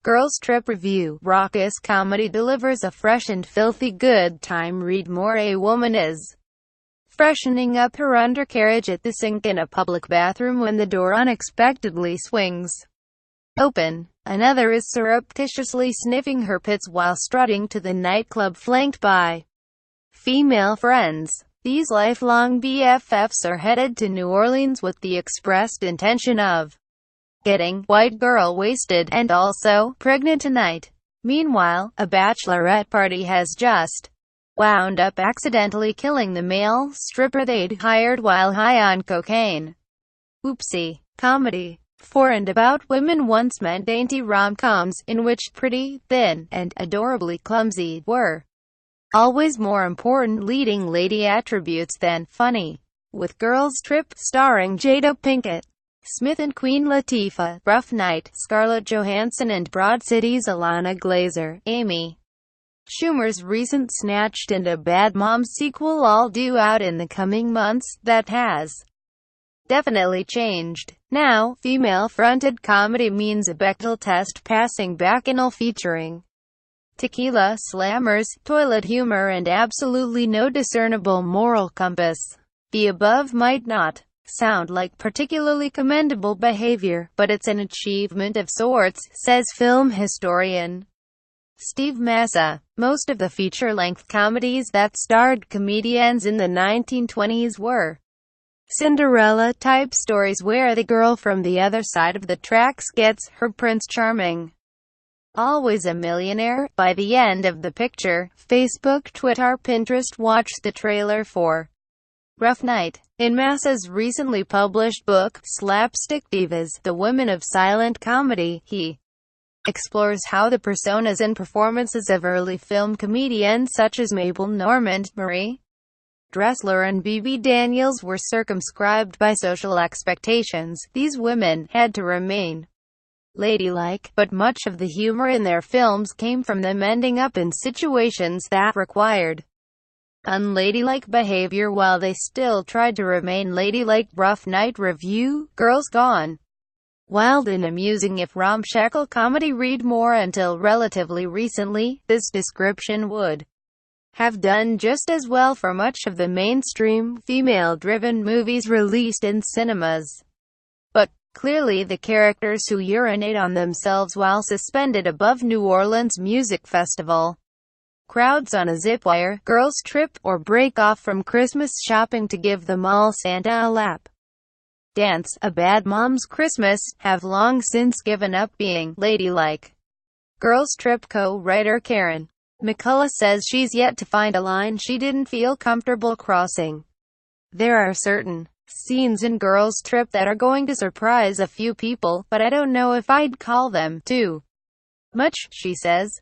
Girls Trip Review. Raucous comedy delivers a fresh and filthy good time. Read more. A woman is freshening up her undercarriage at the sink in a public bathroom when the door unexpectedly swings open. Another is surreptitiously sniffing her pits while strutting to the nightclub flanked by female friends. These lifelong BFFs are headed to New Orleans with the expressed intention of getting white girl wasted and also pregnant tonight. Meanwhile, a bachelorette party has just wound up accidentally killing the male stripper they'd hired while high on cocaine. Oopsie. Comedy. For and about women once meant dainty rom-coms, in which pretty, thin, and adorably clumsy were always more important leading lady attributes than funny. With Girls Trip, starring Jada Pinkett Smith and Queen Latifah, Rough Night, Scarlett Johansson and Broad City's Alana Glazer, Amy Schumer's recent Snatched and a Bad Moms sequel all due out in the coming months, that has definitely changed. Now, female-fronted comedy means a Bechdel test passing bacchanal featuring tequila slammers, toilet humor and absolutely no discernible moral compass. The above might not sound like particularly commendable behavior, but it's an achievement of sorts, says film historian Steve Massa. Most of the feature-length comedies that starred comedians in the 1920s were Cinderella-type stories where the girl from the other side of the tracks gets her Prince Charming, always a millionaire, by the end of the picture. Facebook, Twitter, Pinterest. Watch the trailer for Rough Night. In Massa's recently published book, Slapstick Divas, The Women of Silent Comedy, he explores how the personas and performances of early film comedians such as Mabel Normand, Marie Dressler and Bebe Daniels were circumscribed by social expectations. These women had to remain ladylike, but much of the humor in their films came from them ending up in situations that required unladylike behavior while they still tried to remain ladylike. Rough Night Review. Girls Gone Wild and amusing if ramshackle comedy. Read more. Until relatively recently, this description would have done just as well for much of the mainstream, female-driven movies released in cinemas. But clearly the characters who urinate on themselves while suspended above New Orleans Music Festival crowds on a zip wire, Girls Trip, or break off from Christmas shopping to give the mall Santa a lap dance, A Bad Mom's Christmas, have long since given up being ladylike. Girls Trip co-writer Karen McCullough says she's yet to find a line she didn't feel comfortable crossing. There are certain scenes in Girls Trip that are going to surprise a few people, but I don't know if I'd call them too much, she says.